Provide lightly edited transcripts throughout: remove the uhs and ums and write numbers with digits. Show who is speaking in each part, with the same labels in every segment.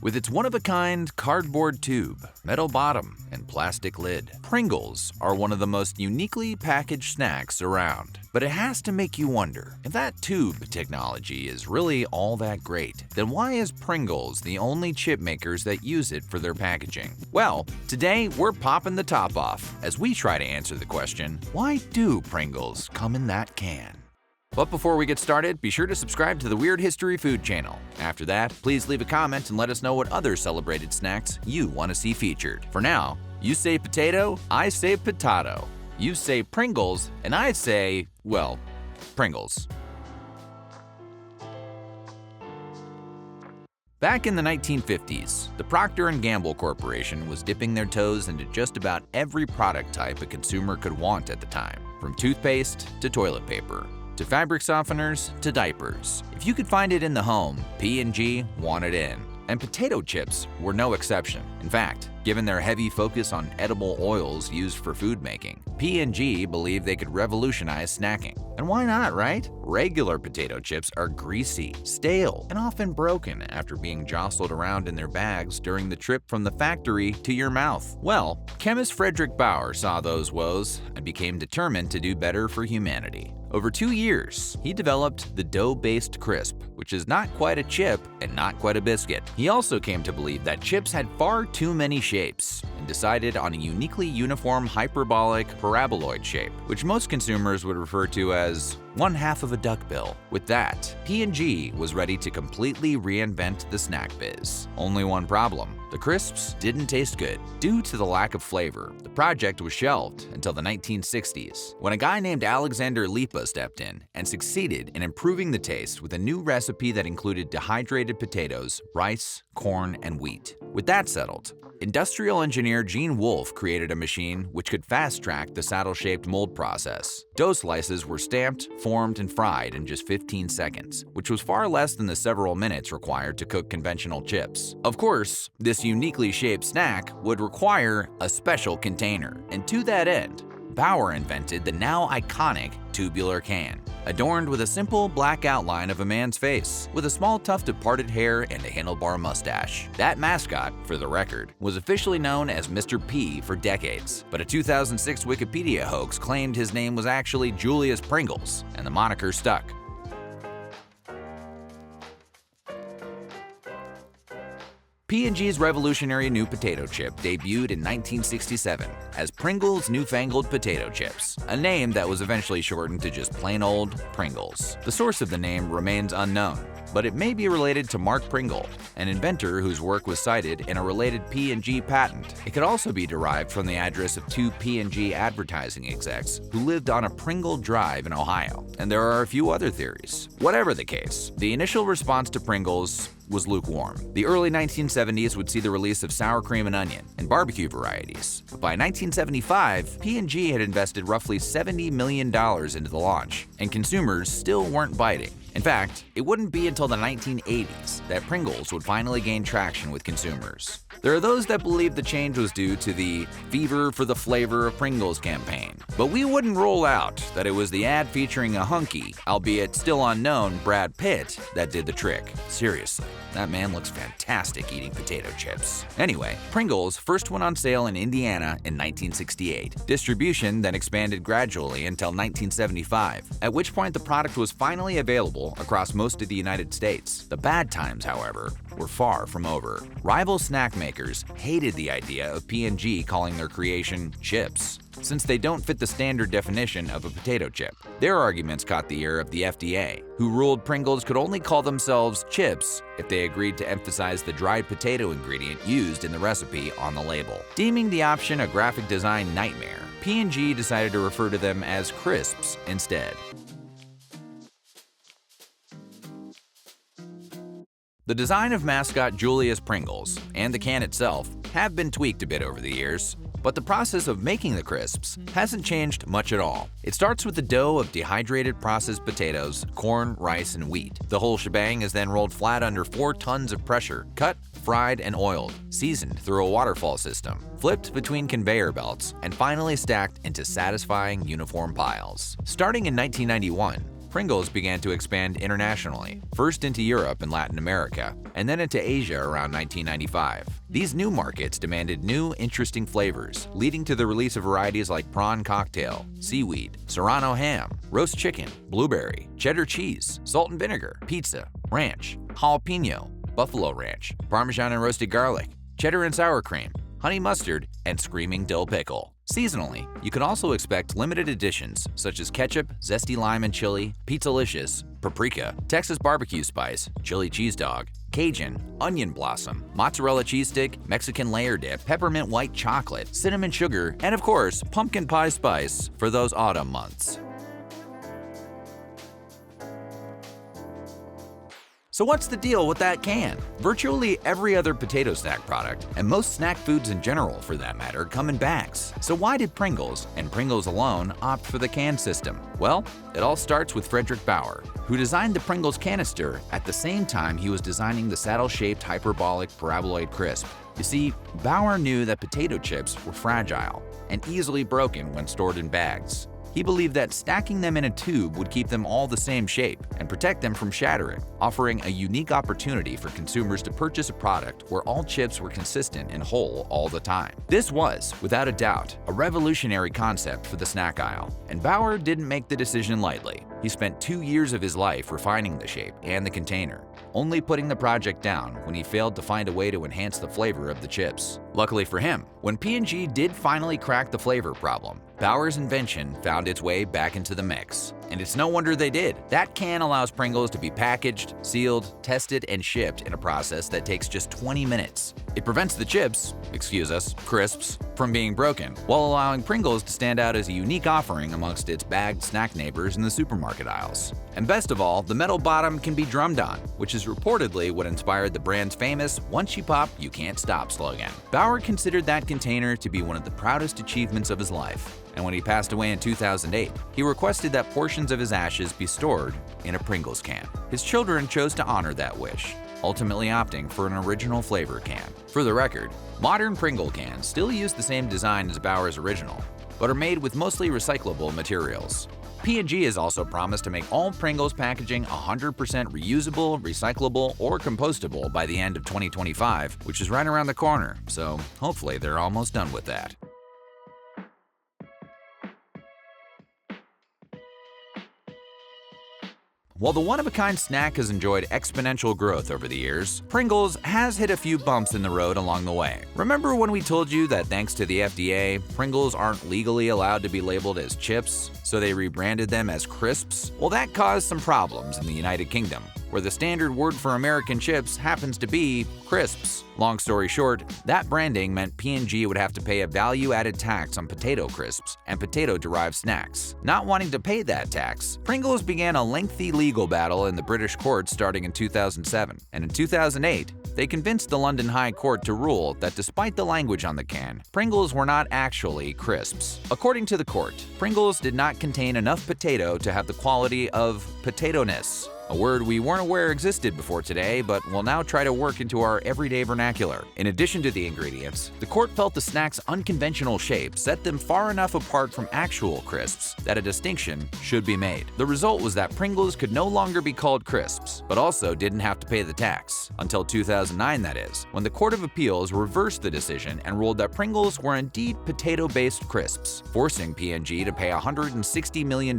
Speaker 1: With its one-of-a-kind cardboard tube, metal bottom, and plastic lid, Pringles are one of the most uniquely packaged snacks around. But it has to make you wonder, if that tube technology is really all that great, then why is Pringles the only chip makers that use it for their packaging? Well, today we're popping the top off as we try to answer the question, why do Pringles come in that can? But before we get started, be sure to subscribe to the Weird History Food channel. After that, please leave a comment and let us know what other celebrated snacks you want to see featured. For now, you say potato, I say potato. You say Pringles, and I say, well, Pringles. Back in the 1950s, the Procter & Gamble Corporation was dipping their toes into just about every product type a consumer could want at the time, from toothpaste to toilet paper, to fabric softeners to diapers. If you could find it in the home, P&G wanted in. And potato chips were no exception. In fact, given their heavy focus on edible oils used for food making, P&G believed they could revolutionize snacking. And why not, right? Regular potato chips are greasy, stale, and often broken after being jostled around in their bags during the trip from the factory to your mouth. Well, chemist Frederick Bauer saw those woes and became determined to do better for humanity. Over 2 years, he developed the dough-based crisp, which is not quite a chip and not quite a biscuit. He also came to believe that chips had far too many shapes and decided on a uniquely uniform hyperbolic paraboloid shape, which most consumers would refer to as one half of a duckbill. With that, P&G was ready to completely reinvent the snack biz. Only one problem. The crisps didn't taste good. Due to the lack of flavor, the project was shelved until the 1960s, when a guy named Alexander Lipa stepped in and succeeded in improving the taste with a new recipe that included dehydrated potatoes, rice, corn, and wheat. With that settled, industrial engineer Gene Wolfe created a machine which could fast-track the saddle-shaped mold process. Dough slices were stamped, formed, and fried in just 15 seconds, which was far less than the several minutes required to cook conventional chips. Of course, this uniquely shaped snack would require a special container, and to that end, Bauer invented the now iconic tubular can, adorned with a simple black outline of a man's face, with a small tuft of parted hair and a handlebar mustache. That mascot, for the record, was officially known as Mr. P for decades, but a 2006 Wikipedia hoax claimed his name was actually Julius Pringles, and the moniker stuck. P&G's revolutionary new potato chip debuted in 1967 as Pringles Newfangled Potato Chips, a name that was eventually shortened to just plain old Pringles. The source of the name remains unknown, but it may be related to Mark Pringle, an inventor whose work was cited in a related P&G patent. It could also be derived from the address of two P&G advertising execs who lived on a Pringle Drive in Ohio, and there are a few other theories. Whatever the case, the initial response to Pringles was lukewarm. The early 1970s would see the release of sour cream and onion and barbecue varieties. But by 1975, P&G had invested roughly $70 million into the launch, and consumers still weren't biting. In fact, it wouldn't be until the 1980s that Pringles would finally gain traction with consumers. There are those that believe the change was due to the Fever for the Flavor of Pringles campaign, but we wouldn't rule out that it was the ad featuring a hunky, albeit still unknown, Brad Pitt that did the trick. Seriously, that man looks fantastic eating potato chips. Anyway, Pringles first went on sale in Indiana in 1968. Distribution then expanded gradually until 1975, at which point the product was finally available across most of the United States. The bad times, however, were far from over. Rival snack makers hated the idea of P&G calling their creation chips, since they don't fit the standard definition of a potato chip. Their arguments caught the ear of the FDA, who ruled Pringles could only call themselves chips if they agreed to emphasize the dried potato ingredient used in the recipe on the label. Deeming the option a graphic design nightmare, P&G decided to refer to them as crisps instead. The design of mascot Julius Pringles and the can itself have been tweaked a bit over the years, but the process of making the crisps hasn't changed much at all. It starts with the dough of dehydrated processed potatoes, corn, rice, and wheat. The whole shebang is then rolled flat under 4 tons of pressure, cut, fried, and oiled, seasoned through a waterfall system, flipped between conveyor belts, and finally stacked into satisfying uniform piles. Starting in 1991, Pringles began to expand internationally, first into Europe and Latin America, and then into Asia around 1995. These new markets demanded new, interesting flavors, leading to the release of varieties like prawn cocktail, seaweed, serrano ham, roast chicken, blueberry, cheddar cheese, salt and vinegar, pizza, ranch, jalapeno, buffalo ranch, parmesan and roasted garlic, cheddar and sour cream, honey mustard, and screaming dill pickle. Seasonally, you can also expect limited editions such as ketchup, zesty lime and chili, pizzalicious, paprika, Texas barbecue spice, chili cheese dog, Cajun, onion blossom, mozzarella cheese stick, Mexican layer dip, peppermint white chocolate, cinnamon sugar, and of course, pumpkin pie spice for those autumn months. So what's the deal with that can? Virtually every other potato snack product, and most snack foods in general for that matter, come in bags. So why did Pringles, and Pringles alone, opt for the can system? Well, it all starts with Frederick Bauer, who designed the Pringles canister at the same time he was designing the saddle-shaped hyperbolic paraboloid crisp. You see, Bauer knew that potato chips were fragile and easily broken when stored in bags. He believed that stacking them in a tube would keep them all the same shape and protect them from shattering, offering a unique opportunity for consumers to purchase a product where all chips were consistent and whole all the time. This was, without a doubt, a revolutionary concept for the snack aisle, and Bauer didn't make the decision lightly. He spent 2 years of his life refining the shape and the container, only putting the project down when he failed to find a way to enhance the flavor of the chips. Luckily for him, when P&G did finally crack the flavor problem, Bauer's invention found its way back into the mix. And it's no wonder they did. That can allows Pringles to be packaged, sealed, tested, and shipped in a process that takes just 20 minutes. It prevents the chips, excuse us, crisps, from being broken, while allowing Pringles to stand out as a unique offering amongst its bagged snack neighbors in the supermarket aisles. And best of all, the metal bottom can be drummed on, which is reportedly what inspired the brand's famous "Once you pop, you can't stop" slogan. Bauer considered that container to be one of the proudest achievements of his life, and when he passed away in 2008, he requested that portions of his ashes be stored in a Pringles can. His children chose to honor that wish, ultimately opting for an original flavor can. For the record, modern Pringle cans still use the same design as Bauer's original, but are made with mostly recyclable materials. P&G has also promised to make all Pringles packaging 100% reusable, recyclable, or compostable by the end of 2025, which is right around the corner, so hopefully they're almost done with that. While the one-of-a-kind snack has enjoyed exponential growth over the years, Pringles has hit a few bumps in the road along the way. Remember when we told you that thanks to the FDA, Pringles aren't legally allowed to be labeled as chips, so they rebranded them as crisps? Well, that caused some problems in the United Kingdom, where the standard word for American chips happens to be crisps. Long story short, that branding meant P&G would have to pay a value-added tax on potato crisps and potato-derived snacks. Not wanting to pay that tax, Pringles began a lengthy legal battle in the British courts starting in 2007, and in 2008, they convinced the London High Court to rule that despite the language on the can, Pringles were not actually crisps. According to the court, Pringles did not contain enough potato to have the quality of potato-ness, a word we weren't aware existed before today, but will now try to work into our everyday vernacular. In addition to the ingredients, the court felt the snack's unconventional shape set them far enough apart from actual crisps that a distinction should be made. The result was that Pringles could no longer be called crisps, but also didn't have to pay the tax. Until 2009, that is, when the Court of Appeals reversed the decision and ruled that Pringles were indeed potato-based crisps, forcing P&G to pay $160 million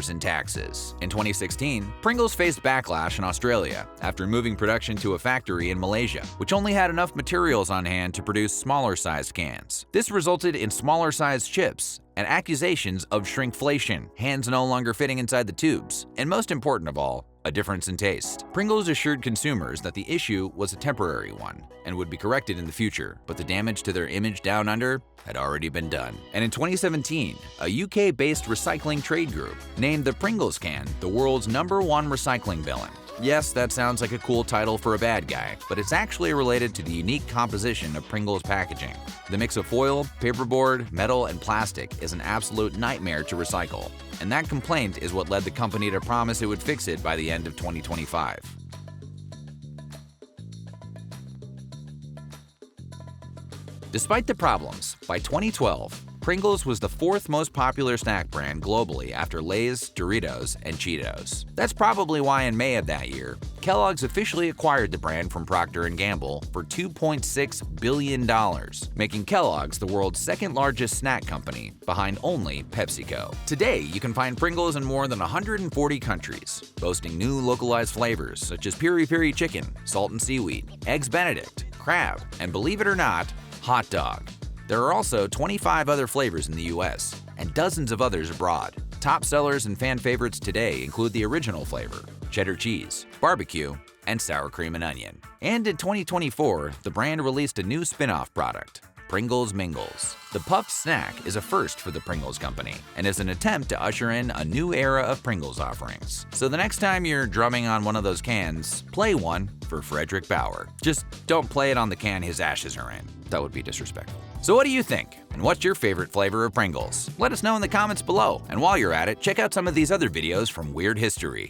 Speaker 1: in taxes. In 2016, Pringles faced backlash in Australia after moving production to a factory in Malaysia, which only had enough materials on hand to produce smaller-sized cans. This resulted in smaller-sized chips and accusations of shrinkflation, hands no longer fitting inside the tubes, and most important of all, a difference in taste. Pringles assured consumers that the issue was a temporary one and would be corrected in the future, but the damage to their image down under had already been done. And in 2017, a UK-based recycling trade group named the Pringles can the world's #1 recycling villain. Yes, that sounds like a cool title for a bad guy, but it's actually related to the unique composition of Pringles packaging. The mix of foil, paperboard, metal, and plastic is an absolute nightmare to recycle, and that complaint is what led the company to promise it would fix it by the end of 2025. Despite the problems, by 2012, Pringles was the fourth most popular snack brand globally after Lay's, Doritos, and Cheetos. That's probably why in May of that year, Kellogg's officially acquired the brand from Procter & Gamble for $2.6 billion, making Kellogg's the world's second-largest snack company, behind only PepsiCo. Today, you can find Pringles in more than 140 countries, boasting new localized flavors such as piri-piri chicken, salt and seaweed, eggs Benedict, crab, and believe it or not, hot dog. There are also 25 other flavors in the US and dozens of others abroad. Top sellers and fan favorites today include the original flavor, cheddar cheese, barbecue, and sour cream and onion. And in 2024, the brand released a new spin-off product, Pringles Mingles. The puffed snack is a first for the Pringles company and is an attempt to usher in a new era of Pringles offerings. So the next time you're drumming on one of those cans, play one for Frederick Bauer. Just don't play it on the can his ashes are in. That would be disrespectful. So what do you think? And what's your favorite flavor of Pringles? Let us know in the comments below. And while you're at it, check out some of these other videos from Weird History.